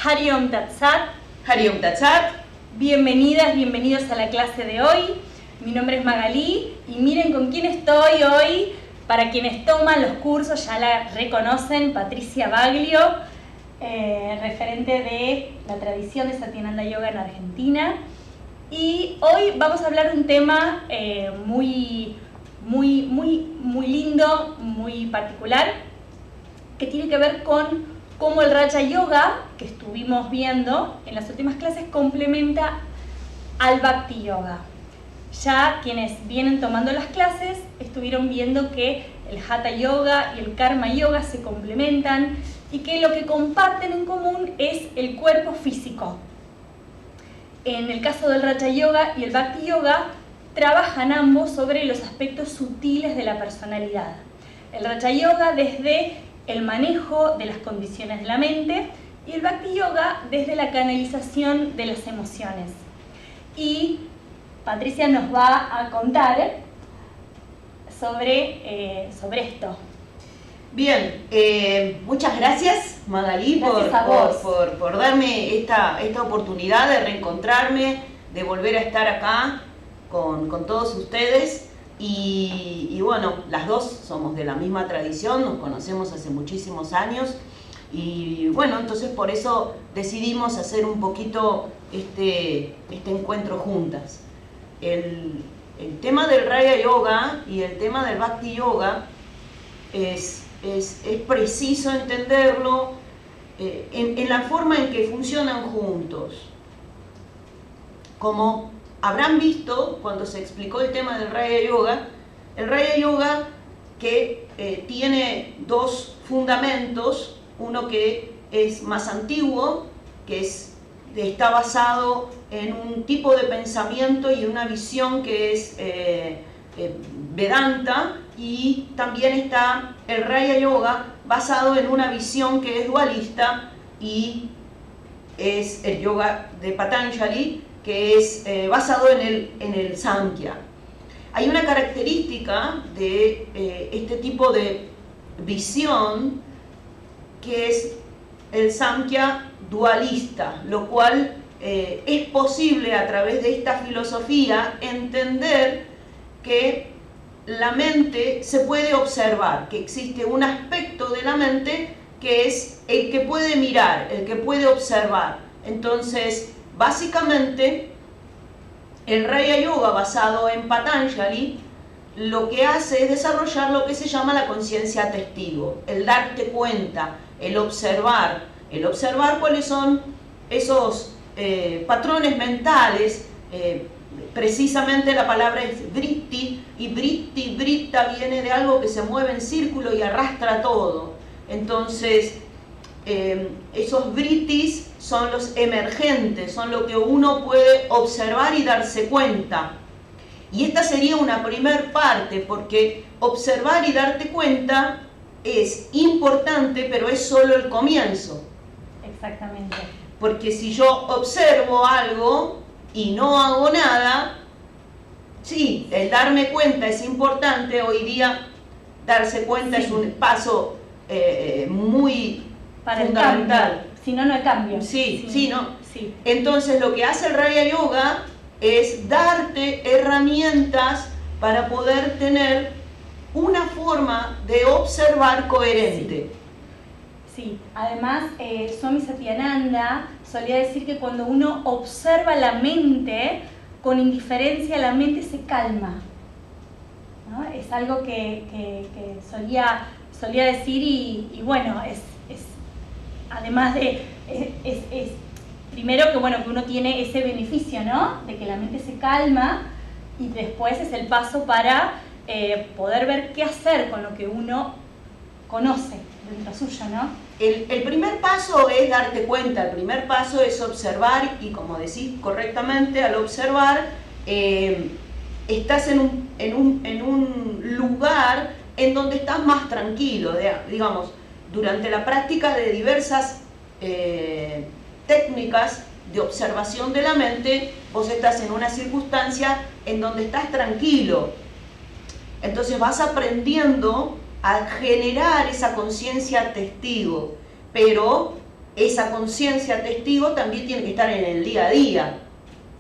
Hari Om Tat Sat. Hari Om Tat Sat. Bienvenidas, bienvenidos a la clase de hoy. Mi nombre es Magalí y miren con quién estoy hoy. Para quienes toman los cursos ya la reconocen, Patricia Baglio, referente de la tradición de Satyananda Yoga en Argentina. Y hoy vamos a hablar de un tema muy lindo, muy particular, que tiene que ver con cómo el Raja Yoga, que estuvimos viendo en las últimas clases, complementa al Bhakti Yoga. Ya quienes vienen tomando las clases estuvieron viendo que el Hatha Yoga y el Karma Yoga se complementan y que lo que comparten en común es el cuerpo físico. En el caso del Raja Yoga y el Bhakti Yoga, trabajan ambos sobre los aspectos sutiles de la personalidad. El Raja Yoga desde el manejo de las condiciones de la mente y el Bhakti Yoga desde la canalización de las emociones. Y Patricia nos va a contar sobre esto. Bien, muchas gracias Magalí por darme esta oportunidad de reencontrarme, de volver a estar acá con todos ustedes y bueno, las dos somos de la misma tradición, nos conocemos hace muchísimos años y bueno, entonces por eso decidimos hacer un poquito este encuentro juntas. El tema del Raja Yoga y el tema del Bhakti Yoga es preciso entenderlo en la forma en que funcionan juntos. Como habrán visto cuando se explicó el tema del el Raja Yoga que tiene dos fundamentos, uno que es más antiguo, que está basado en un tipo de pensamiento y una visión que es Vedanta, y también está el Raja Yoga basado en una visión que es dualista y es el yoga de Patanjali, que es basado en el Samkhya. Hay una característica de este tipo de visión que es el Samkhya dualista, lo cual es posible a través de esta filosofía entender que la mente se puede observar, que existe un aspecto de la mente que es el que puede mirar, el que puede observar. Entonces, básicamente, el Raja Yoga basado en Patanjali lo que hace es desarrollar lo que se llama la conciencia testigo, el darte cuenta, el observar cuáles son esos patrones mentales. Precisamente la palabra es vritti, y vritta viene de algo que se mueve en círculo y arrastra todo. Entonces, esos vrittis son los emergentes, son lo que uno puede observar y darse cuenta. Y esta sería una primer parte, porque observar y darte cuenta es importante, pero es solo el comienzo. Exactamente. Porque si yo observo algo y no hago nada, sí, el darme cuenta es importante. Hoy día darse cuenta es un paso muy para fundamental. Si no, no hay cambio. Sí. Entonces lo que hace el Raja Yoga es darte herramientas para poder tener una forma de observar coherente. Sí. Además, Swami Satyananda solía decir que cuando uno observa la mente con indiferencia, la mente se calma, ¿no? Es algo que solía decir y bueno, además de, primero que bueno, que uno tiene ese beneficio, ¿no? De que la mente se calma, y después es el paso para poder ver qué hacer con lo que uno conoce dentro suyo, ¿no? El primer paso es darte cuenta, el primer paso es observar, y como decís correctamente, al observar estás en un lugar en donde estás más tranquilo, digamos, durante la práctica de diversas técnicas de observación de la mente, vos estás en una circunstancia en donde estás tranquilo. Entonces vas aprendiendo a generar esa conciencia testigo, pero esa conciencia testigo también tiene que estar en el día a día.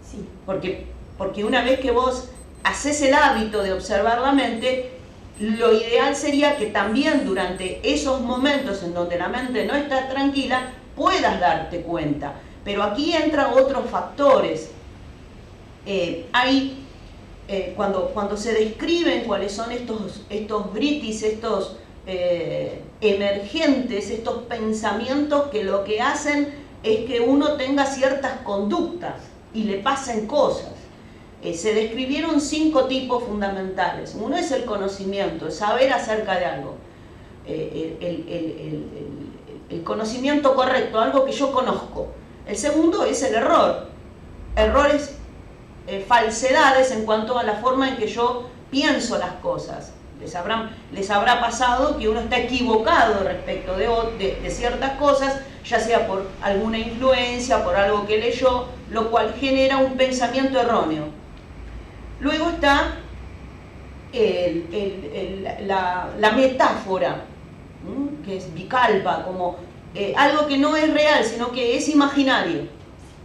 Sí. Porque una vez que vos haces el hábito de observar la mente, lo ideal sería que también durante esos momentos en donde la mente no está tranquila, puedas darte cuenta. Pero aquí entran otros factores. Cuando se describen cuáles son estos britis, estos emergentes, estos pensamientos que lo que hacen es que uno tenga ciertas conductas y le pasen cosas. Se describieron 5 tipos fundamentales. Uno es el conocimiento, el saber acerca de algo. El conocimiento correcto, algo que yo conozco. El segundo es el error. Errores, falsedades en cuanto a la forma en que yo pienso las cosas. Les habrá pasado que uno está equivocado respecto de ciertas cosas, ya sea por alguna influencia, por algo que leyó, lo cual genera un pensamiento erróneo. Luego está la metáfora, que es vikalpa, como algo que no es real, sino que es imaginario.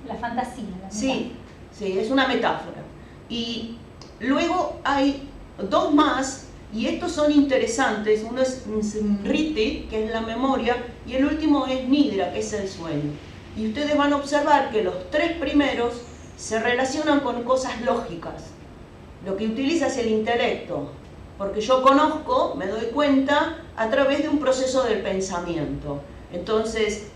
La fantasía. Sí, es una metáfora. Y luego hay 2 más, y estos son interesantes. Uno es smriti, que es la memoria, y el último es nidra, que es el sueño. Y ustedes van a observar que los 3 primeros se relacionan con cosas lógicas. Lo que utiliza es el intelecto, porque yo conozco, me doy cuenta, a través de un proceso del pensamiento. Entonces,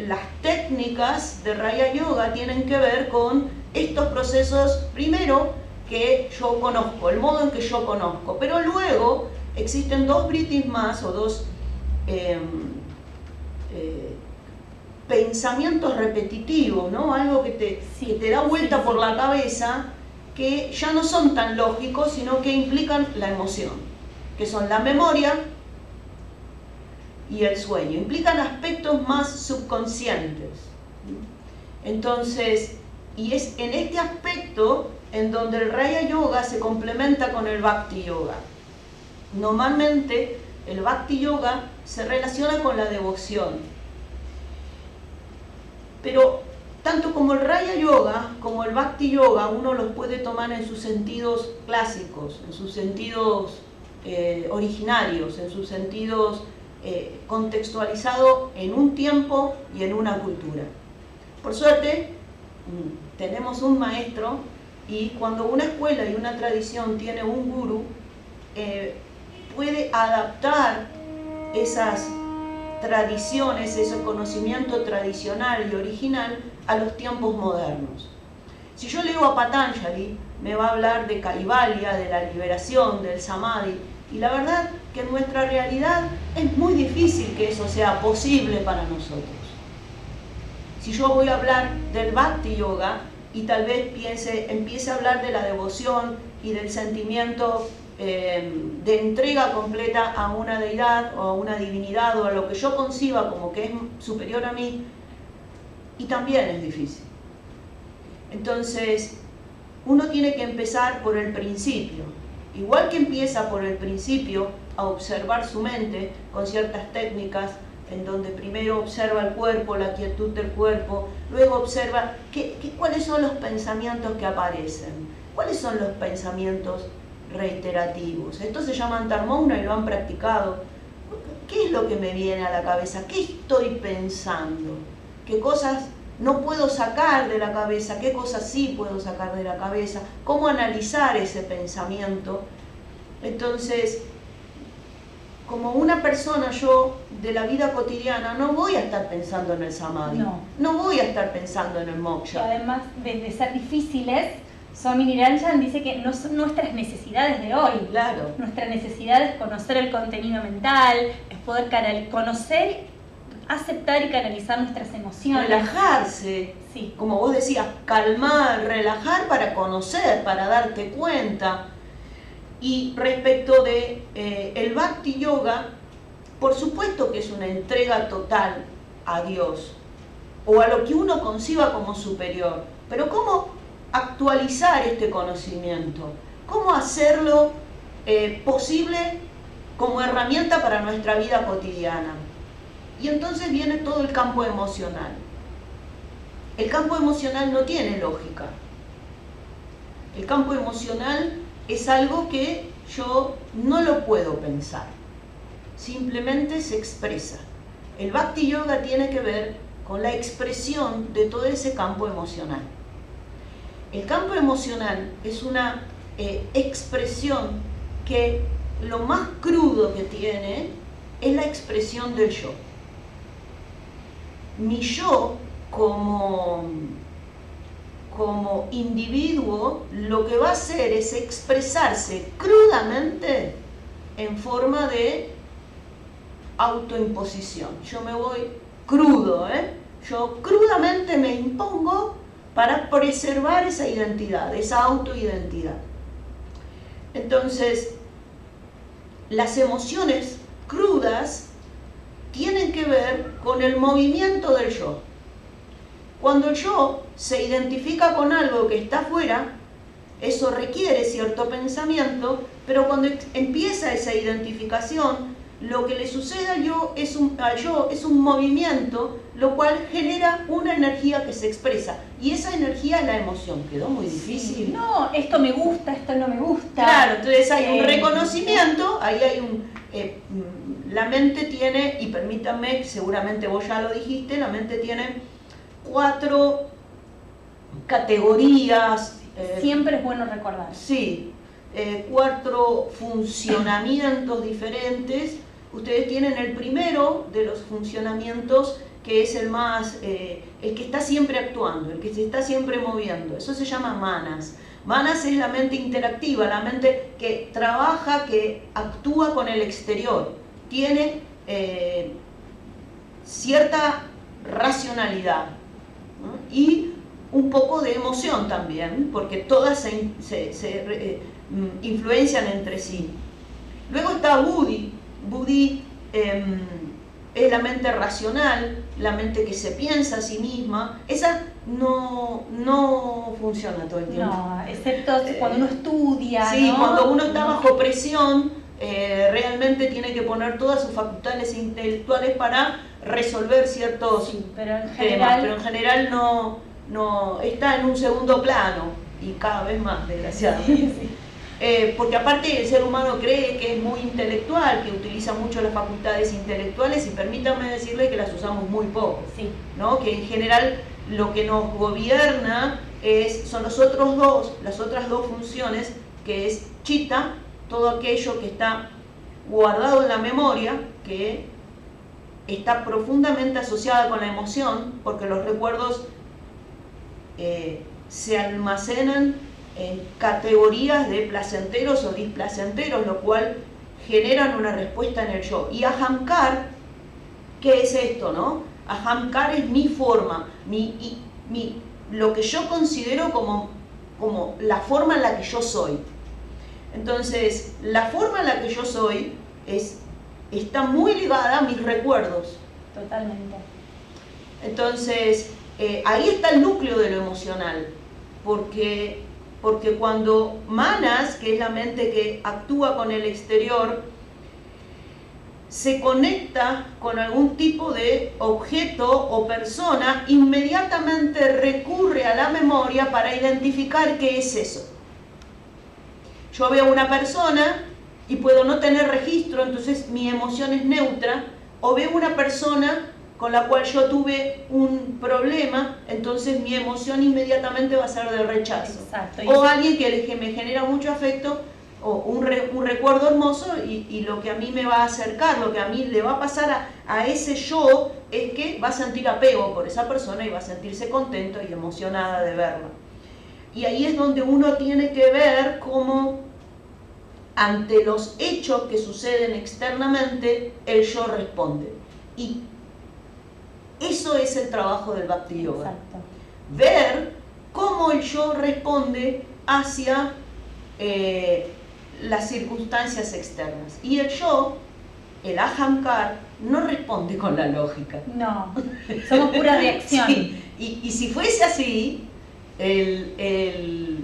las técnicas de Raya Yoga tienen que ver con estos procesos, primero, que yo conozco, el modo en que yo conozco, pero luego existen 2 britis más, o 2 pensamientos repetitivos, ¿no? Algo que te da vuelta por la cabeza, que ya no son tan lógicos, sino que implican la emoción, que son la memoria y el sueño. Implican aspectos más subconscientes. Entonces, y es en este aspecto en donde el Raya Yoga se complementa con el Bhakti Yoga. Normalmente, el Bhakti Yoga se relaciona con la devoción. Pero tanto como el Raya Yoga como el Bhakti Yoga, uno los puede tomar en sus sentidos clásicos, en sus sentidos originarios, en sus sentidos contextualizados en un tiempo y en una cultura. Por suerte, tenemos un maestro, y cuando una escuela y una tradición tiene un gurú, puede adaptar esas tradiciones, ese conocimiento tradicional y original a los tiempos modernos. Si yo leo a Patanjali, me va a hablar de Kaivalya, de la liberación, del Samadhi, y la verdad que en nuestra realidad es muy difícil que eso sea posible para nosotros. Si yo voy a hablar del Bhakti Yoga y tal vez empiece a hablar de la devoción y del sentimiento de entrega completa a una deidad o a una divinidad o a lo que yo conciba como que es superior a mí, y también es difícil. Entonces, uno tiene que empezar por el principio. Igual que empieza por el principio a observar su mente con ciertas técnicas en donde primero observa el cuerpo, la quietud del cuerpo, luego observa cuáles son los pensamientos que aparecen, cuáles son los pensamientos reiterativos. Estos se llaman Dharma y lo han practicado. ¿Qué es lo que me viene a la cabeza? ¿Qué estoy pensando? ¿Qué cosas no puedo sacar de la cabeza? ¿Qué cosas sí puedo sacar de la cabeza? ¿Cómo analizar ese pensamiento? Entonces, como una persona, yo de la vida cotidiana no voy a estar pensando en el Samadhi, no voy a estar pensando en el moksha. Y además de ser difíciles, Swami Niranjan dice que no son nuestras necesidades de hoy. Claro. Nuestra necesidad es conocer el contenido mental, es poder conocer, aceptar y canalizar nuestras emociones. Relajarse, sí. Como vos decías, calmar, relajar para conocer, para darte cuenta. Y respecto de el Bhakti Yoga, por supuesto que es una entrega total a Dios, o a lo que uno conciba como superior. Pero ¿cómo actualizar este conocimiento? ¿Cómo hacerlo posible como herramienta para nuestra vida cotidiana? Y entonces viene todo el campo emocional. El campo emocional no tiene lógica. El campo emocional es algo que yo no lo puedo pensar. Simplemente se expresa. El Bhakti Yoga tiene que ver con la expresión de todo ese campo emocional. El campo emocional es una expresión que lo más crudo que tiene es la expresión del yo. Mi yo como individuo lo que va a hacer es expresarse crudamente en forma de autoimposición. Yo me voy crudo, yo crudamente me impongo para preservar esa identidad, esa autoidentidad. Entonces, las emociones crudas tienen que ver con el movimiento del yo. Cuando el yo se identifica con algo que está afuera, eso requiere cierto pensamiento, pero cuando empieza esa identificación, lo que le sucede al yo es un movimiento, lo cual genera una energía que se expresa. Y esa energía es la emoción. ¿Quedó muy difícil? Sí. No, esto me gusta, esto no me gusta. Claro, entonces hay un reconocimiento, ahí hay la mente tiene, y permítanme, seguramente vos ya lo dijiste, la mente tiene 4 categorías. Siempre es bueno recordar. Sí, 4 funcionamientos diferentes. Ustedes tienen el primero de los funcionamientos, que es el más, el que está siempre actuando, el que se está siempre moviendo. Eso se llama manas. Manas es la mente interactiva, la mente que trabaja, que actúa con el exterior. Tiene cierta racionalidad, ¿no? Y un poco de emoción también, porque todas se influencian entre sí. Luego está Buddhi. Buddhi es la mente racional, la mente que se piensa a sí misma. Esa no funciona todo el tiempo. No, excepto cuando uno estudia. Sí, ¿no? Cuando uno está bajo presión, realmente tiene que poner todas sus facultades intelectuales para resolver ciertos temas, pero en general no está en un segundo plano, y cada vez más, desgraciadamente. Sí. Porque aparte el ser humano cree que es muy intelectual, que utiliza mucho las facultades intelectuales, y permítanme decirle que las usamos muy poco, Sí. ¿no? Que en general lo que nos gobierna son las otras dos funciones, que es chitta, todo aquello que está guardado en la memoria, que está profundamente asociada con la emoción, porque los recuerdos se almacenan en categorías de placenteros o displacenteros, lo cual generan una respuesta en el yo. Y ahamkar, ¿qué es esto, no? Ahamkar es mi forma, lo que yo considero como la forma en la que yo soy. Entonces, la forma en la que yo soy está muy ligada a mis recuerdos. Totalmente. Entonces, ahí está el núcleo de lo emocional, porque cuando manas, que es la mente que actúa con el exterior, se conecta con algún tipo de objeto o persona, inmediatamente recurre a la memoria para identificar qué es eso. Yo veo una persona y puedo no tener registro, entonces mi emoción es neutra, o veo una persona con la cual yo tuve un problema, entonces mi emoción inmediatamente va a ser de rechazo. Exacto. O alguien que me genera mucho afecto, o un recuerdo hermoso, y lo que a mí me va a acercar, lo que a mí le va a pasar a ese yo, es que va a sentir apego por esa persona y va a sentirse contento y emocionada de verla. Y ahí es donde uno tiene que ver cómo, ante los hechos que suceden externamente, el yo responde. Y eso es el trabajo del Bhakti Yoga. Exacto. Ver cómo el yo responde hacia las circunstancias externas. Y el yo, el ahamkar, no responde con la lógica. No, somos pura reacción. Sí. Y si fuese así, el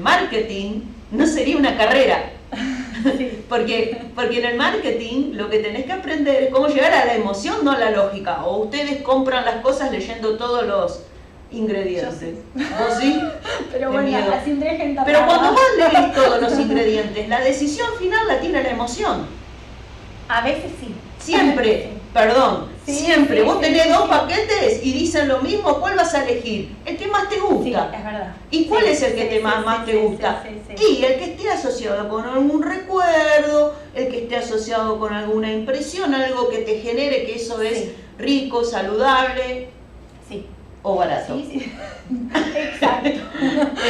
marketing no sería una carrera. Sí. Porque en el marketing lo que tenés que aprender es cómo llegar a la emoción, no a la lógica. O ustedes compran las cosas leyendo todos los ingredientes. Yo sí. ¿Vos sí? Pero Qué bueno, miedo. así entré gente Pero rara. cuando vos lees todos los ingredientes, la decisión final la tiene la emoción. A veces sí. Siempre, Sí. perdón, Sí, siempre. sí, Vos sí, tenés sí, dos sí. paquetes y dicen lo mismo, ¿cuál vas a elegir? El que más te Sí, gusta. es verdad. ¿Y cuál Sí, es el que sí, te sí, más sí, te sí, gusta? sí, sí, sí. Y el que esté asociado con algún recuerdo, el que esté asociado con alguna impresión, algo que te genere que eso es Sí. rico, saludable Sí. o barato. Sí, sí. Exacto.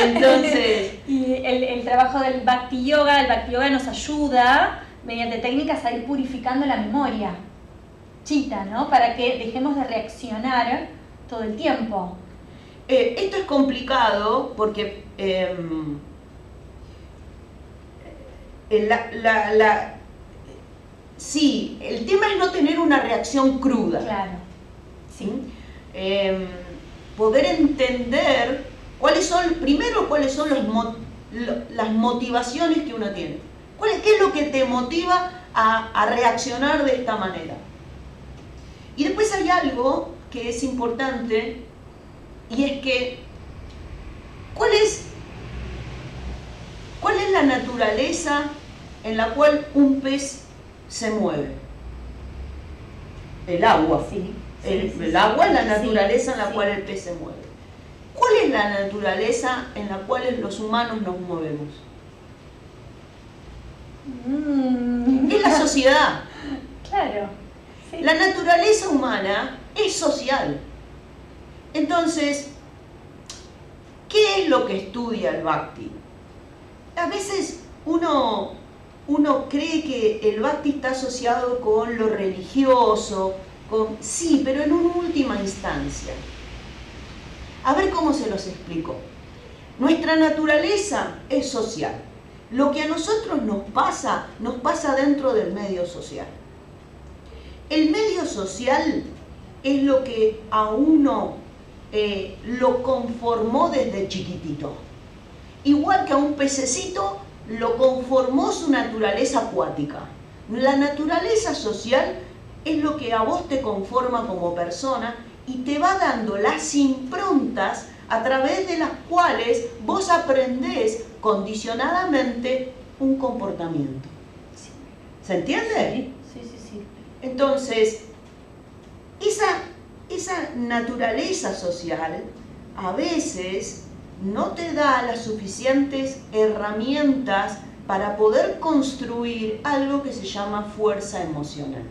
Entonces, Y el trabajo del Bhakti Yoga nos ayuda mediante técnicas a ir purificando la memoria. Chita, ¿no? Para que dejemos de reaccionar todo el tiempo. esto es complicado porque sí, el tema es no tener una reacción cruda. Claro. Sí. Poder entender cuáles son las motivaciones que uno tiene. ¿Qué es lo que te motiva a reaccionar de esta manera? Y después hay algo que es importante, y es que ¿cuál es la naturaleza en la cual un pez se mueve? El agua. Sí. El agua es la naturaleza en la sí. cual el pez se mueve. ¿Cuál es la naturaleza en la cual los humanos nos movemos? Es la sociedad. Claro. Sí. La naturaleza humana es social. Entonces, ¿qué es lo que estudia el Bhakti? A veces uno cree que el Bhakti está asociado con lo religioso, sí, pero en una última instancia. A ver cómo se los explico. Nuestra naturaleza es social. Lo que a nosotros nos pasa dentro del medio social. El medio social es lo que a uno lo conformó desde chiquitito. Igual que a un pececito lo conformó su naturaleza acuática. La naturaleza social es lo que a vos te conforma como persona y te va dando las improntas a través de las cuales vos aprendés condicionadamente un comportamiento. ¿Se entiende? Sí. Entonces, esa naturaleza social a veces no te da las suficientes herramientas para poder construir algo que se llama fuerza emocional.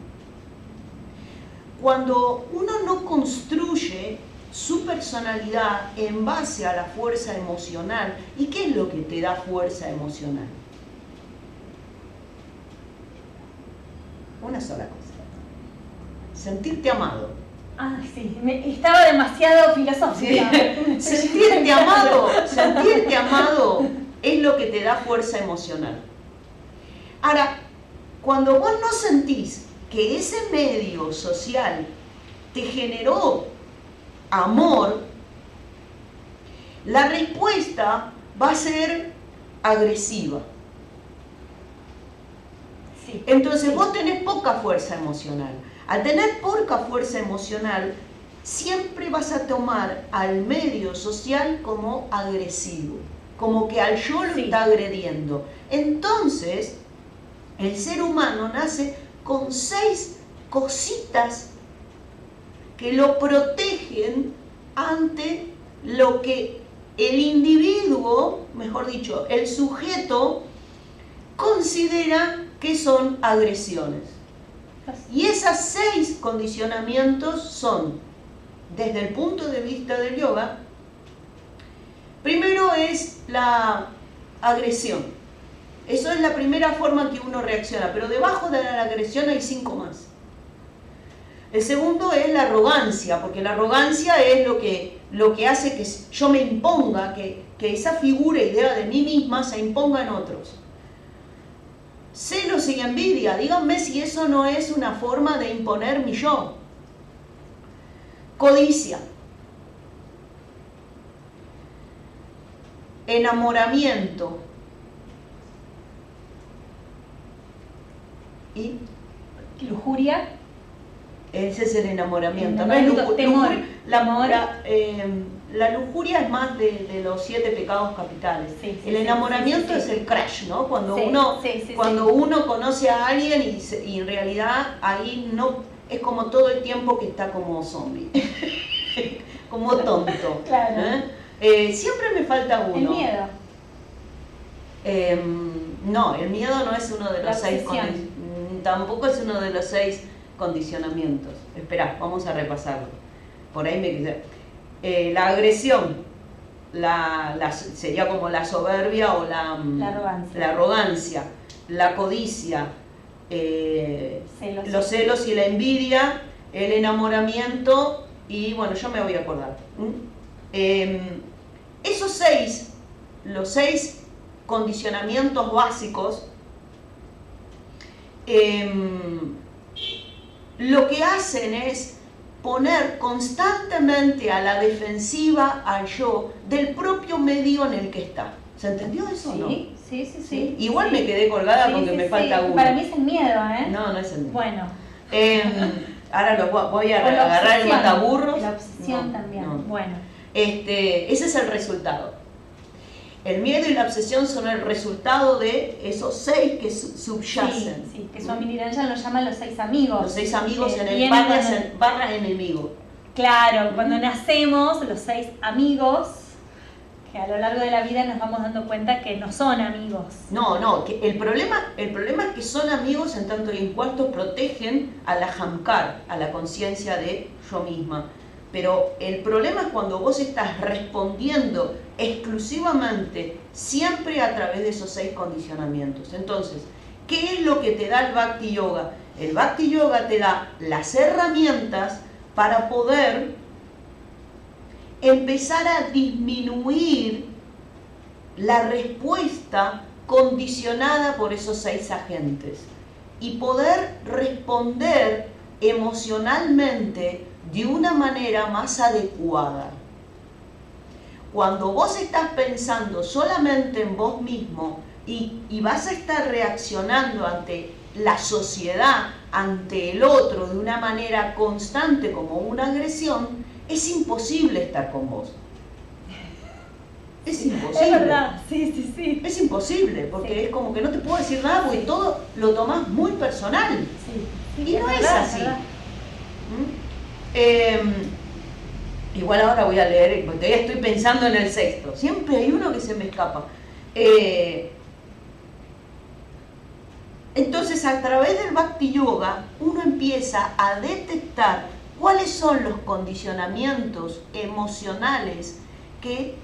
Cuando uno no construye su personalidad en base a la fuerza emocional, ¿y qué es lo que te da fuerza emocional? Una sola cosa. Sentirte amado. Ah, sí. Estaba demasiado filosófica. Sí. Sentirte amado es lo que te da fuerza emocional. Ahora, cuando vos no sentís que ese medio social te generó amor, la respuesta va a ser agresiva. Sí. Entonces vos tenés poca fuerza emocional. Al tener poca fuerza emocional, siempre vas a tomar al medio social como agresivo, como que al yo lo está agrediendo. Entonces, el ser humano nace con 6 cositas que lo protegen ante lo que el individuo, mejor dicho, el sujeto, considera que son agresiones. Y esas 6 condicionamientos son, desde el punto de vista del yoga, primero es la agresión. Eso es la primera forma que uno reacciona, pero debajo de la agresión hay 5 más. El segundo es la arrogancia, porque la arrogancia es lo que hace que yo me imponga, que esa figura, idea de mí misma se imponga en otros. Celos y envidia, díganme si eso no es una forma de imponer mi yo. Codicia. Enamoramiento. ¿Y? Lujuria. Ese es el enamoramiento. No Enamoramiento, es temor, temor. La lujuria es más de los 7 pecados capitales. Sí, sí, el enamoramiento sí, sí, sí. es el crash, ¿no? Cuando Sí, uno sí, cuando uno conoce a alguien y en realidad ahí no es como todo el tiempo que está como zombie, como tonto. Claro. Siempre me falta uno. El miedo. No, el miedo no es uno de La los 6 obsesión. tampoco es uno de los 6 condicionamientos. Espera, vamos a repasarlo. Por ahí me quedé. La agresión, sería como la soberbia o la arrogancia, la codicia, los celos y la envidia, el enamoramiento y bueno, yo me voy a acordar. Esos 6, los 6 condicionamientos básicos, lo que hacen es poner constantemente a la defensiva al yo del propio medio en el que está. ¿Se entendió eso o no? Sí. Igual me quedé colgada porque me falta uno. Para mí es el miedo, ¿eh? No es el miedo. Bueno. Ahora voy a agarrar el mataburros. La obsesión también. No. Bueno. Ese es el resultado. El miedo y la obsesión son el resultado de esos 6 que subyacen. Sí, que Swami Niranjan los llama los 6 amigos. Los 6 amigos en el barra enemigo. Claro, cuando nacemos, los 6 amigos, que a lo largo de la vida nos vamos dando cuenta que no son amigos. No, que el problema es que son amigos en tanto y en cuanto protegen a la Hamkar, a la conciencia de yo misma. Pero el problema es cuando vos estás respondiendo exclusivamente, siempre a través de esos 6 condicionamientos. Entonces, ¿qué es lo que te da el Bhakti Yoga? El Bhakti Yoga te da las herramientas para poder empezar a disminuir la respuesta condicionada por esos 6 agentes y poder responder emocionalmente de una manera más adecuada. Cuando vos estás pensando solamente en vos mismo y vas a estar reaccionando ante la sociedad, ante el otro de una manera constante como una agresión, es imposible estar con vos. Es imposible. Es verdad, sí. Es imposible, porque es como que no te puedo decir nada porque todo lo tomás muy personal. Sí, y no es así. Igual ahora voy a leer, porque todavía estoy pensando en el 6º. Siempre hay uno que se me escapa. Entonces, a través del Bhakti Yoga, uno empieza a detectar cuáles son los condicionamientos emocionales que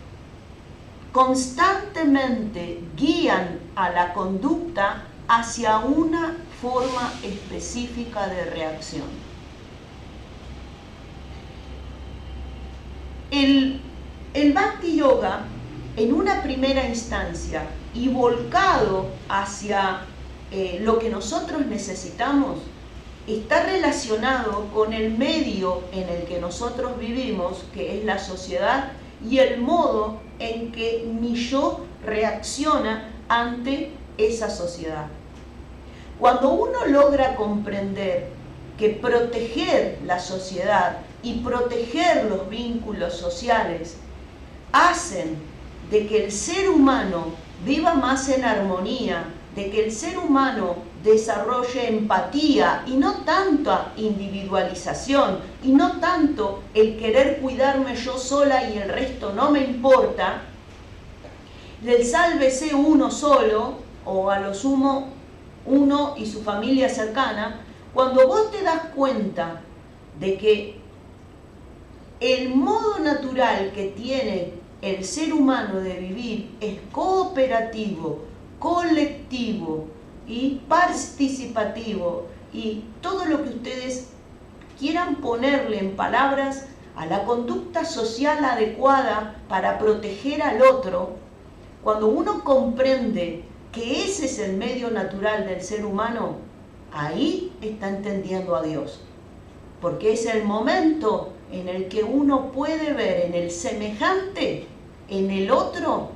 constantemente guían a la conducta hacia una forma específica de reacción. El Bhakti Yoga, en una primera instancia y volcado hacia lo que nosotros necesitamos, está relacionado con el medio en el que nosotros vivimos, que es la sociedad, y el modo en que mi yo reacciona ante esa sociedad. Cuando uno logra comprender que proteger la sociedad y proteger los vínculos sociales hacen de que el ser humano viva más en armonía, de que el ser humano desarrolle empatía y no tanta individualización y no tanto el querer cuidarme yo sola y el resto no me importa, del sálvese uno solo o a lo sumo uno y su familia cercana, cuando vos te das cuenta de que el modo natural que tiene el ser humano de vivir es cooperativo, colectivo y participativo, y todo lo que ustedes quieran ponerle en palabras a la conducta social adecuada para proteger al otro, cuando uno comprende que ese es el medio natural del ser humano, ahí está entendiendo a Dios, porque es el momento en el que uno puede ver en el semejante, en el otro,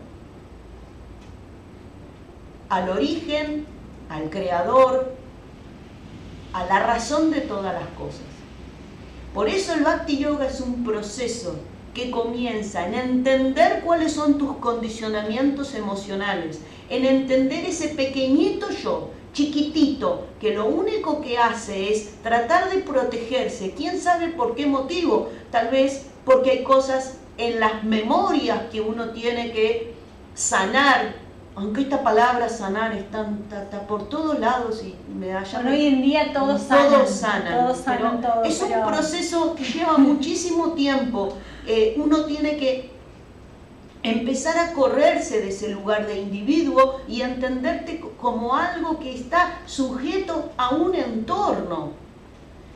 al origen, al creador, a la razón de todas las cosas. Por eso el Bhakti Yoga es un proceso que comienza en entender cuáles son tus condicionamientos emocionales, en entender ese pequeñito yo, chiquitito, que lo único que hace es tratar de protegerse. ¿Quién sabe por qué motivo? Tal vez porque hay cosas en las memorias que uno tiene que sanar. Aunque esta palabra sanar está por todos lados y me da ya... Bueno, hoy en día todos sanan, pero es un proceso que lleva muchísimo tiempo. Uno tiene que empezar a correrse de ese lugar de individuo y entenderte como algo que está sujeto a un entorno.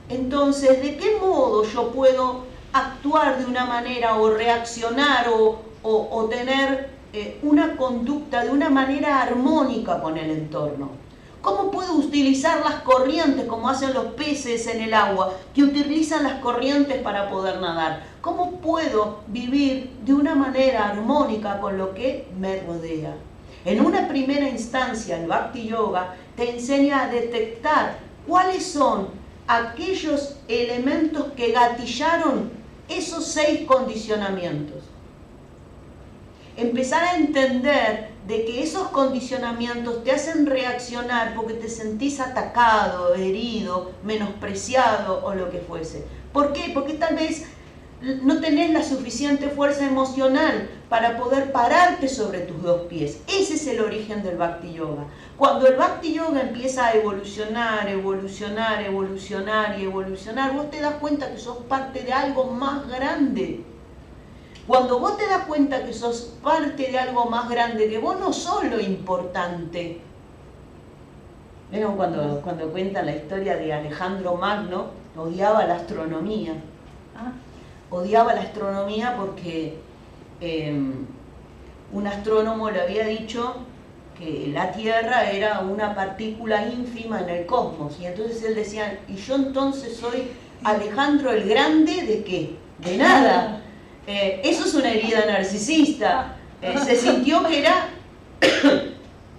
Entonces, ¿de qué modo yo puedo actuar de una manera o reaccionar o tener una conducta de una manera armónica con el entorno? ¿Cómo puedo utilizar las corrientes como hacen los peces en el agua, que utilizan las corrientes para poder nadar? ¿Cómo puedo vivir de una manera armónica con lo que me rodea? En una primera instancia, el Bhakti Yoga te enseña a detectar cuáles son aquellos elementos que gatillaron esos 6 condicionamientos. Empezar a entender de que esos condicionamientos te hacen reaccionar porque te sentís atacado, herido, menospreciado o lo que fuese. ¿Por qué? Porque tal vez no tenés la suficiente fuerza emocional para poder pararte sobre tus 2 pies. Ese es el origen del Bhakti Yoga. Cuando el Bhakti Yoga empieza a evolucionar, evolucionar, evolucionar y evolucionar, vos te das cuenta que sos parte de algo más grande. Cuando vos te das cuenta que sos parte de algo más grande, que vos no sos lo importante. ¿Vieron cuando cuentan la historia de Alejandro Magno? Odiaba la astronomía. Odiaba la astronomía porque un astrónomo le había dicho que la Tierra era una partícula ínfima en el cosmos. Y entonces él decía, ¿y yo entonces soy Alejandro el Grande de qué? De nada. Eso es una herida narcisista. Se sintió que era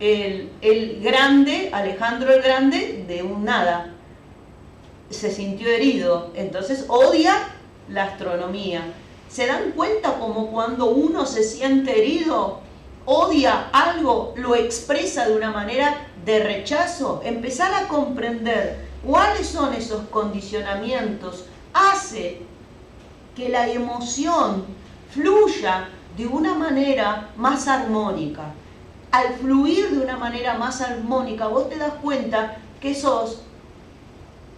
el grande, Alejandro el Grande, de un nada. Se sintió herido, entonces odia la astronomía. ¿Se dan cuenta como cuando uno se siente herido, odia algo, lo expresa de una manera de rechazo? Empezar a comprender cuáles son esos condicionamientos hace que la emoción fluya de una manera más armónica. Al fluir de una manera más armónica, vos te das cuenta que sos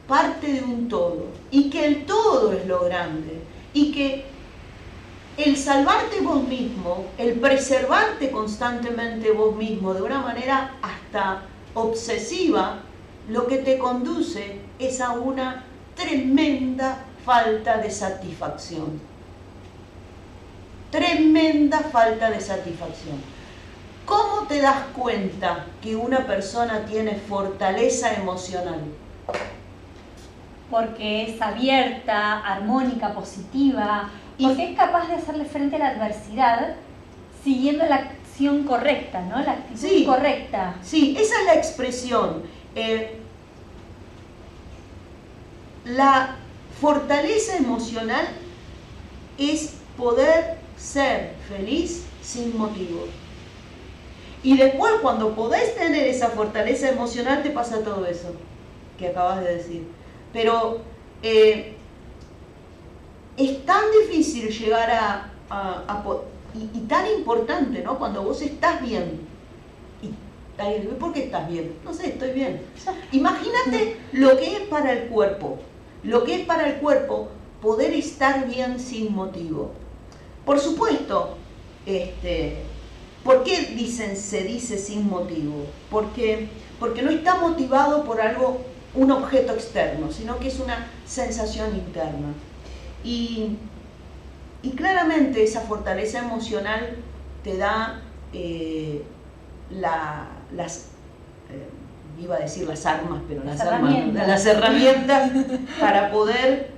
parte de un todo y que el todo es lo grande y que el salvarte vos mismo, el preservarte constantemente vos mismo de una manera hasta obsesiva, lo que te conduce es a una tremenda falta de satisfacción. Tremenda falta de satisfacción. ¿Cómo te das cuenta que una persona tiene fortaleza emocional? Porque es abierta, armónica, positiva, porque es capaz de hacerle frente a la adversidad siguiendo la acción correcta, ¿no? La actitud correcta. Sí, esa es la expresión. La fortaleza emocional es poder ser feliz sin motivo. Y después, cuando podés tener esa fortaleza emocional, te pasa todo eso que acabas de decir. Pero es tan difícil llegar y tan importante, ¿no? Cuando vos estás bien. ¿Y por qué estás bien? No sé, estoy bien. Imagínate lo que es para el cuerpo. Lo que es para el cuerpo poder estar bien sin motivo. Por supuesto, ¿por qué se dice sin motivo? Porque no está motivado por algo, un objeto externo, sino que es una sensación interna. Y claramente esa fortaleza emocional te da iba a decir las armas, pero las herramientas para poder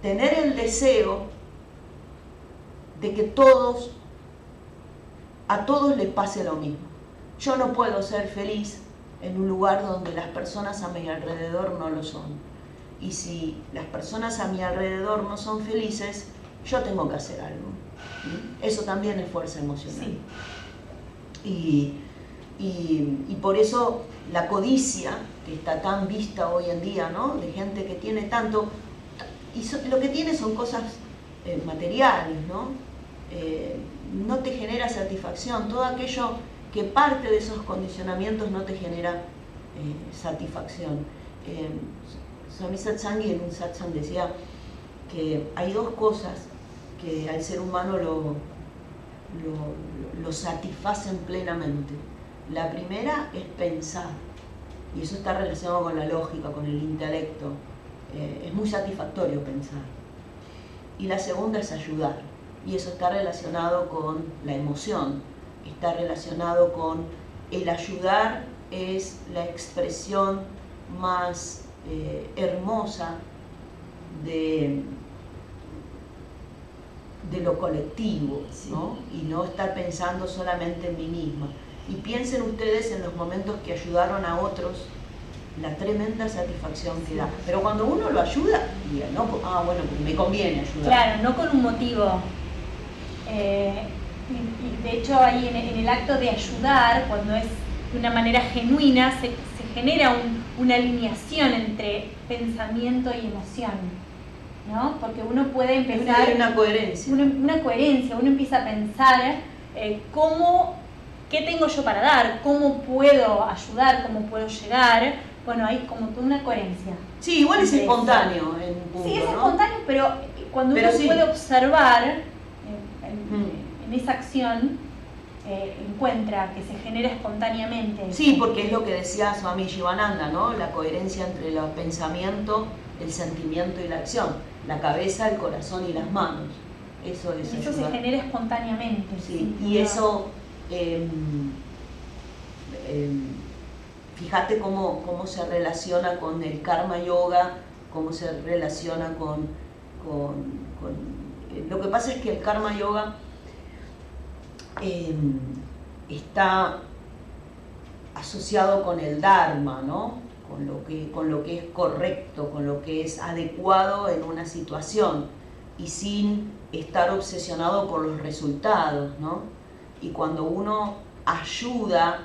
tener el deseo de que a todos les pase lo mismo. Yo no puedo ser feliz en un lugar donde las personas a mi alrededor no lo son. Y si las personas a mi alrededor no son felices, yo tengo que hacer algo. Eso también es fuerza emocional. Sí. Y por eso la codicia, que está tan vista hoy en día, ¿no? De gente que tiene tanto, y lo que tiene son cosas materiales, ¿no? No te genera satisfacción. Todo aquello que parte de esos condicionamientos no te genera satisfacción. Swami Satsangi en un satsang decía que hay dos cosas que al ser humano lo satisfacen plenamente. La primera es pensar, y eso está relacionado con la lógica, con el intelecto. Es muy satisfactorio pensar. Y la segunda es ayudar, y eso está relacionado con la emoción, está relacionado con el ayudar, es la expresión más hermosa de lo colectivo, ¿no? Y no estar pensando solamente en mí misma. Y piensen ustedes en los momentos que ayudaron a otros, la tremenda satisfacción que da. Pero cuando uno lo ayuda, diga, no, bueno, pues me conviene ayudar. Claro, no con un motivo. Y de hecho ahí en el acto de ayudar, cuando es de una manera genuina, se genera una alineación entre pensamiento y emoción, ¿no? Porque uno puede empezar... Hay una coherencia. Una coherencia, uno empieza a pensar qué tengo yo para dar, cómo puedo ayudar, cómo puedo llegar. Bueno, hay como toda una coherencia. Sí, igual es espontáneo en un punto, sí, es ¿no? espontáneo, pero cuando uno puede observar en esa acción, encuentra que se genera espontáneamente. Sí, porque es lo que decía Swami Shivananda, ¿no? La coherencia entre el pensamiento, el sentimiento y la acción. La cabeza, el corazón y las manos. Eso es Eso ayudar. se genera espontáneamente. Sí, y eso... fíjate cómo se relaciona con el karma yoga, cómo se relaciona con lo que pasa es que el karma yoga está asociado con el dharma, ¿no? Con lo que es correcto, con lo que es adecuado en una situación y sin estar obsesionado por los resultados, ¿no? Y cuando uno ayuda,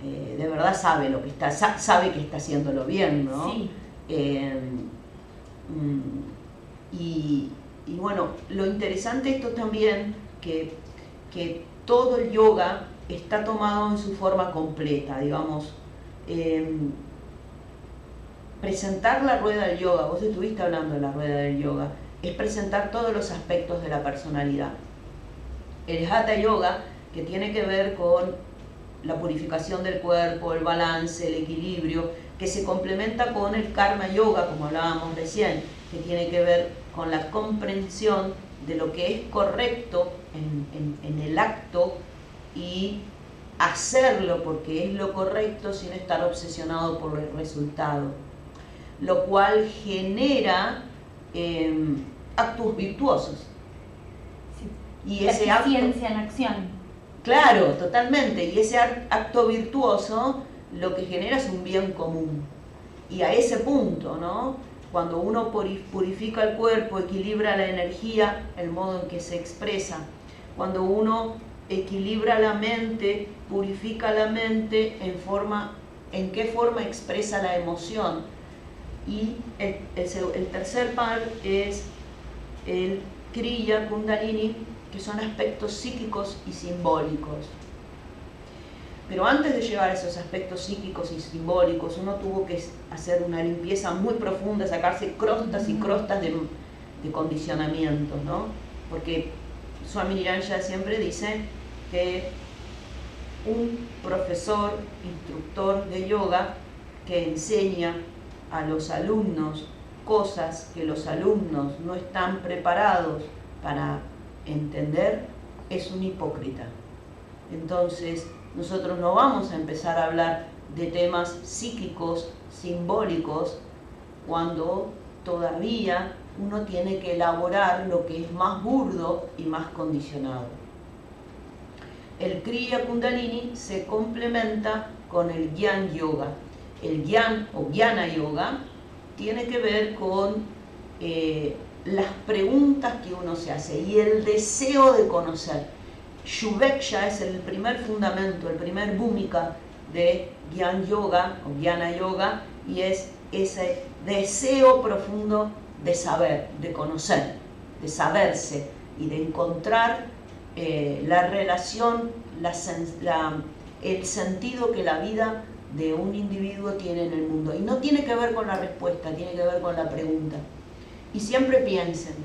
de verdad sabe lo que sabe que está haciéndolo bien, ¿no? Sí. Y bueno, lo interesante esto también, que todo el yoga está tomado en su forma completa, digamos. Presentar la rueda del yoga, vos estuviste hablando de la rueda del yoga, es presentar todos los aspectos de la personalidad. El Hatha Yoga, que tiene que ver con la purificación del cuerpo, el balance, el equilibrio, que se complementa con el Karma Yoga, como hablábamos recién, que tiene que ver con la comprensión de lo que es correcto en el acto y hacerlo porque es lo correcto sin estar obsesionado por el resultado, lo cual genera actos virtuosos. Sí. Y ese acto, eficiencia en acción. claro, totalmente, y ese acto virtuoso lo que genera es un bien común. Y a ese punto, ¿no? Cuando uno purifica el cuerpo, equilibra la energía, el modo en que se expresa. Cuando uno equilibra la mente, purifica la mente en qué forma expresa la emoción. Y el tercer par es el Kriya, Kundalini, que son aspectos psíquicos y simbólicos. Pero antes de llegar a esos aspectos psíquicos y simbólicos, uno tuvo que hacer una limpieza muy profunda, sacarse crostas y crostas de condicionamientos, ¿no? Porque Swami Niranja siempre dice que un profesor, instructor de yoga, que enseña a los alumnos cosas que los alumnos no están preparados para entender, es un hipócrita. Entonces, nosotros no vamos a empezar a hablar de temas psíquicos, simbólicos, cuando todavía uno tiene que elaborar lo que es más burdo y más condicionado. el Kriya Kundalini se complementa con el Gyan Yoga. El Gyan o Jnana Yoga tiene que ver con las preguntas que uno se hace y el deseo de conocer. Shuveksha es el primer fundamento, el primer bhumika de Gyan Yoga o Jnana Yoga, y es ese deseo profundo de saber, de conocer, de saberse y de encontrar la relación, el sentido que la vida de un individuo tiene en el mundo. Y no tiene que ver con la respuesta, tiene que ver con la pregunta. Y siempre piensen,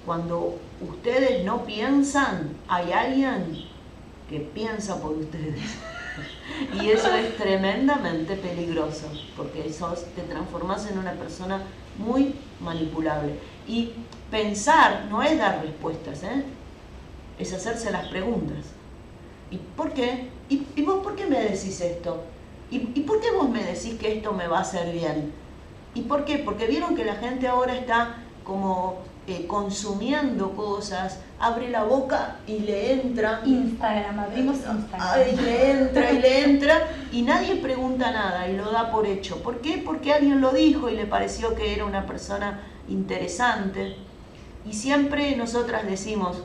cuando ustedes no piensan, hay alguien que piensa por ustedes. Y eso es tremendamente peligroso, porque eso te transformas en una persona muy manipulable. Y pensar no es dar respuestas, es hacerse las preguntas. ¿Y por qué? ¿Y vos por qué me decís esto? ¿Y por qué vos me decís que esto me va a hacer bien? ¿Y por qué? Porque vieron que la gente ahora está como consumiendo cosas, abre la boca y le entra. Instagram, abrimos Instagram. Y le entra y nadie pregunta nada y lo da por hecho. ¿Por qué? Porque alguien lo dijo y le pareció que era una persona interesante. Y siempre nosotras decimos,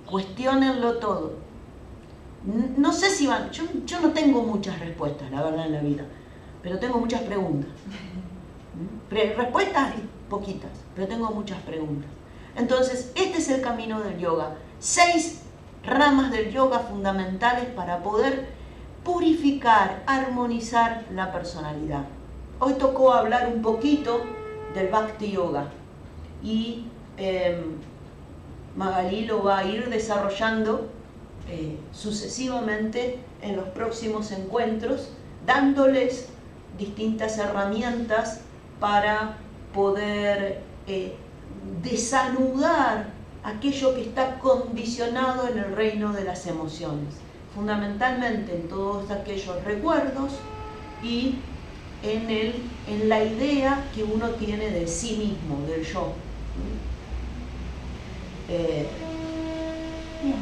cuestiónenlo todo. No sé si van, yo no tengo muchas respuestas, la verdad, en la vida, pero tengo muchas preguntas. Respuestas poquitas, pero tengo muchas preguntas. Entonces, este es el camino del yoga. 6 ramas del yoga fundamentales para poder purificar, armonizar la personalidad. Hoy tocó hablar un poquito del Bhakti Yoga y Magalí lo va a ir desarrollando sucesivamente en los próximos encuentros, dándoles distintas herramientas para poder desanudar aquello que está condicionado en el reino de las emociones, fundamentalmente en todos aquellos recuerdos y en la idea que uno tiene de sí mismo, del yo. Bien.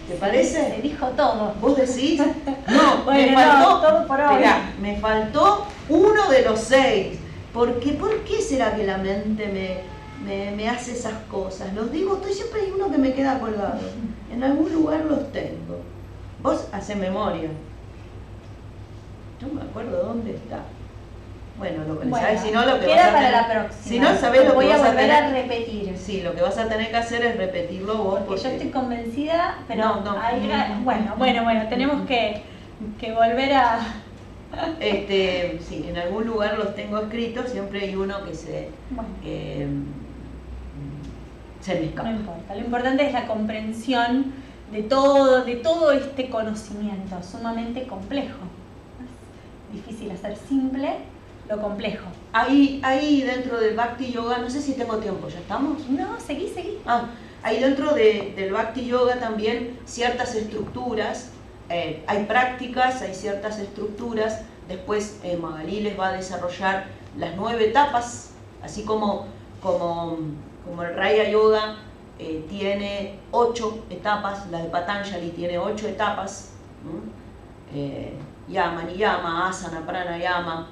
¿Te parece? Se dijo todo. ¿Vos decís? No, bueno, me faltó, no, todo por hoy. Esperá, me faltó uno de los 6. ¿Por qué será que la mente me hace esas cosas? Los digo, siempre hay uno que me queda colgado. En algún lugar los tengo. Vos hacés memoria. Yo me acuerdo dónde está. Bueno, lo que sabés, si no lo que queda vas a para tener, la próxima. Si no sabés lo que vas a volver tener, a repetir. Sí, lo que vas a tener que hacer es repetirlo vos. Porque yo estoy convencida, pero No. Bueno, tenemos que volver a... Sí, en algún lugar los tengo escritos, siempre hay uno que se me escapa. No importa, lo importante es la comprensión de todo este conocimiento sumamente complejo. Es difícil hacer simple lo complejo. Ahí dentro del Bhakti Yoga, no sé si tengo tiempo, ¿ya estamos? No, seguí. Ahí dentro del Bhakti Yoga también ciertas estructuras, hay prácticas, hay ciertas estructuras. Después Magalí les va a desarrollar las 9 etapas, así como el Raya Yoga tiene 8 etapas, la de Patanjali tiene 8 etapas, Yama, Niyama, Asana, Pranayama,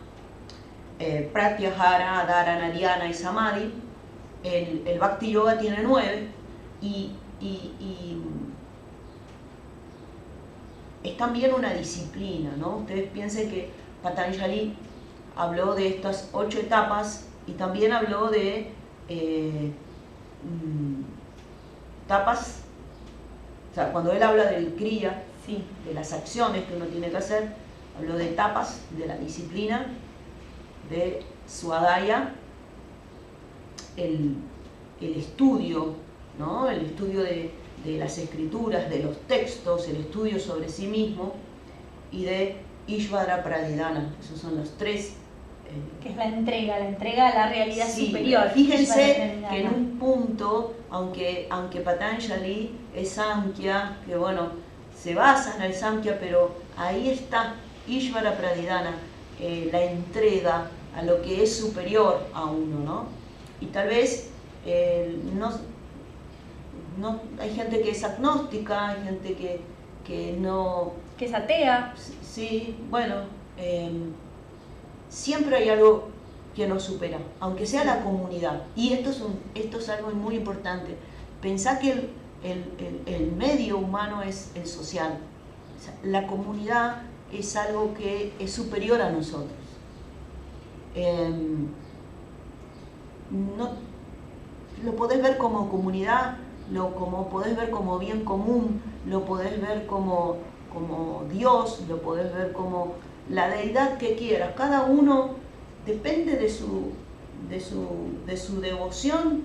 Pratyahara, Dharana, Dhyana y Samadhi. El Bhakti Yoga tiene 9 y es también una disciplina, ¿no? Ustedes piensen que Patanjali habló de estas 8 etapas y también habló de etapas, o sea, cuando él habla del Kriya, Sí. de las acciones que uno tiene que hacer, habló de etapas de la disciplina, de Swadhyaya, el estudio, ¿no? El estudio de las escrituras, de los textos, el estudio sobre sí mismo, y de Ishvara Pradidhana. Esos son los 3. Que es la entrega a la realidad superior. Fíjense que en un punto, aunque Patanjali es Samkhya, que bueno, se basa en el Samkhya, pero ahí está Ishvara Pradidhana, la entrega a lo que es superior a uno, ¿no? Y tal vez no, hay gente que es agnóstica, hay gente que no... Que es atea. Sí, bueno, siempre hay algo que nos supera, aunque sea la comunidad. Y esto es algo muy importante. Pensá que el medio humano es el social. O sea, la comunidad es algo que es superior a nosotros. No, lo podés ver como comunidad, como podés ver como bien común, lo podés ver como Dios, lo podés ver como la deidad que quieras. Cada uno depende de su devoción,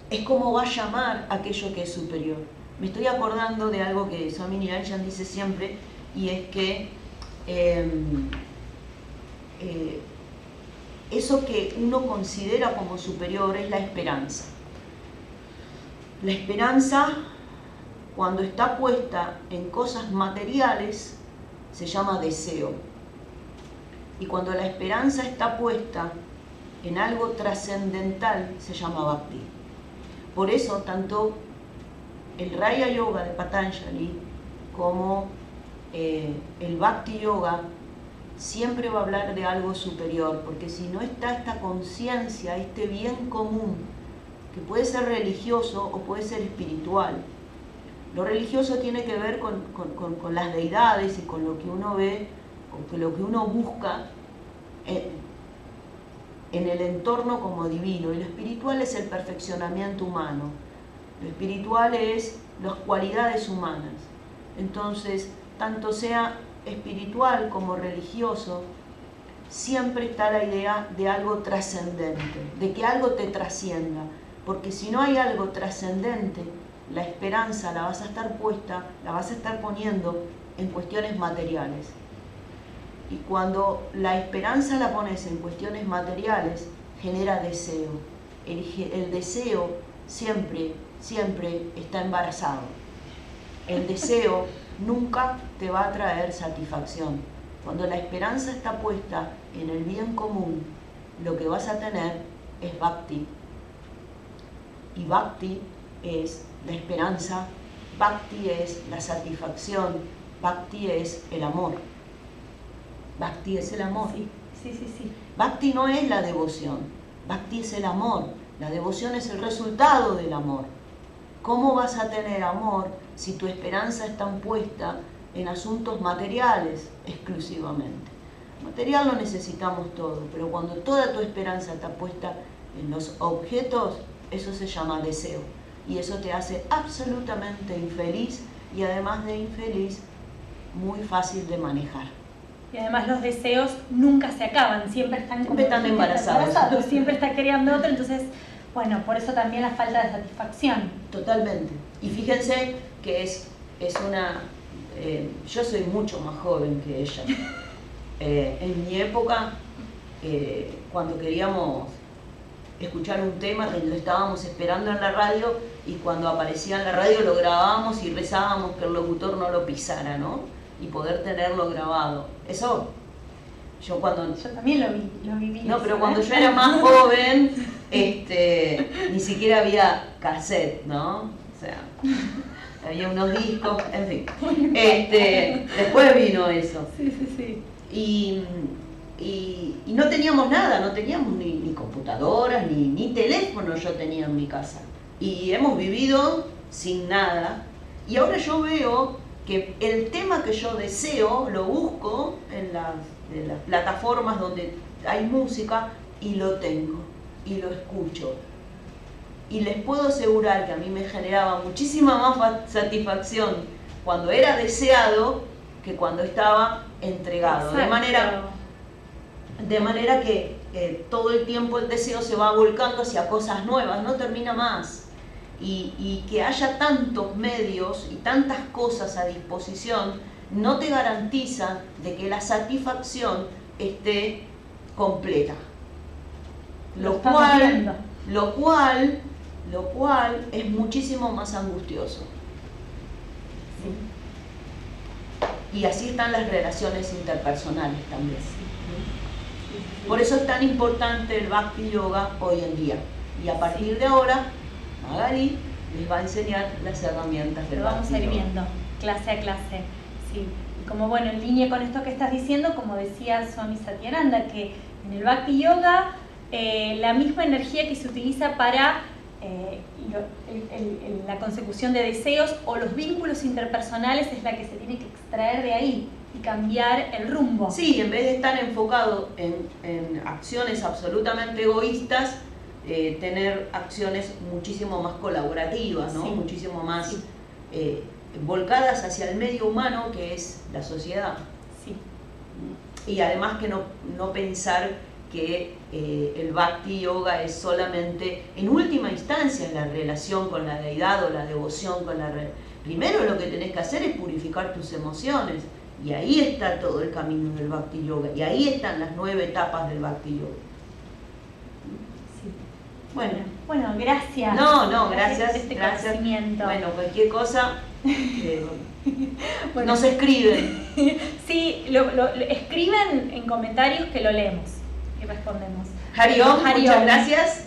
es como va a llamar aquello que es superior. Me estoy acordando de algo que Swami Niranjan dice siempre, y es que eso que uno considera como superior es la esperanza. La esperanza, cuando está puesta en cosas materiales, se llama deseo. Y cuando la esperanza está puesta en algo trascendental, se llama bhakti. Por eso, tanto el Raya Yoga de Patanjali como el Bhakti Yoga siempre va a hablar de algo superior, porque si no está esta conciencia, este bien común, que puede ser religioso o puede ser espiritual. Lo religioso tiene que ver con las deidades y con lo que uno ve, con lo que uno busca en el entorno como divino, y lo espiritual es el perfeccionamiento humano, lo espiritual es las cualidades humanas. Entonces, tanto sea espiritual como religioso, siempre está la idea de algo trascendente, de que algo te trascienda, porque si no hay algo trascendente, la esperanza la vas a estar poniendo en cuestiones materiales. Y cuando la esperanza la pones en cuestiones materiales, genera deseo. El deseo siempre está embarazado. El deseo nunca te va a traer satisfacción. Cuando la esperanza está puesta en el bien común, lo que vas a tener es bhakti. Y bhakti es la esperanza, bhakti es la satisfacción, bhakti es el amor. Bhakti es el amor. Sí. Bhakti no es la devoción, bhakti es el amor. La devoción es el resultado del amor. ¿Cómo vas a tener amor si tu esperanza está puesta en asuntos materiales exclusivamente? Material lo necesitamos todo, pero cuando toda tu esperanza está puesta en los objetos, eso se llama deseo. Y eso te hace absolutamente infeliz, y además de infeliz, muy fácil de manejar. Y además los deseos nunca se acaban, siempre están embarazados, siempre está creando otro, entonces, bueno, por eso también la falta de satisfacción. Totalmente. Y fíjense que es una... yo soy mucho más joven que ella. En mi época, cuando queríamos escuchar un tema, lo estábamos esperando en la radio, y cuando aparecía en la radio lo grabábamos y rezábamos que el locutor no lo pisara, ¿no? Y poder tenerlo grabado. Eso, yo también lo viví. No, pero cuando yo era más joven, ni siquiera había cassette, ¿no? O sea, había unos discos, en fin. Después vino eso. Sí. Y no teníamos nada, no teníamos ni computadoras, ni teléfono yo tenía en mi casa. Y hemos vivido sin nada. Y ahora yo veo que el tema que yo deseo lo busco en las plataformas donde hay música, y lo tengo, y lo escucho. Y les puedo asegurar que a mí me generaba muchísima más satisfacción cuando era deseado que cuando estaba entregado. Exacto. De manera que todo el tiempo el deseo se va volcando hacia cosas nuevas, no termina más. Y que haya tantos medios y tantas cosas a disposición no te garantiza de que la satisfacción esté completa. Lo cual es muchísimo más angustioso. Sí. Y así están las relaciones interpersonales también. Por eso es tan importante el Bhakti Yoga hoy en día. Y a partir de ahora, Magali les va a enseñar las herramientas del Lo vamos a ir Bhakti Yoga. viendo, clase a clase. Sí. Y como bueno, en línea con esto que estás diciendo, como decía Swami Satyananda, que en el Bhakti Yoga la misma energía que se utiliza para la consecución de deseos o los vínculos interpersonales es la que se tiene que extraer de ahí y cambiar el rumbo. Sí, en vez de estar enfocado en acciones absolutamente egoístas, tener acciones muchísimo más colaborativas, ¿no? Sí. Muchísimo más Sí. volcadas hacia el medio humano, que es la sociedad. Sí. Y además que no pensar que el Bhakti Yoga es solamente, en última instancia, la relación con la deidad o la devoción con la Primero lo que tenés que hacer es purificar tus emociones. Y ahí está todo el camino del Bhakti Yoga. Y ahí están las 9 etapas del Bhakti Yoga. Sí. Bueno, gracias. no, gracias. Por este Gracias. conocimiento. Bueno, cualquier cosa Bueno, nos escriben. Sí, lo escriben en comentarios que lo leemos y respondemos. Hariom, Hariom. muchas gracias.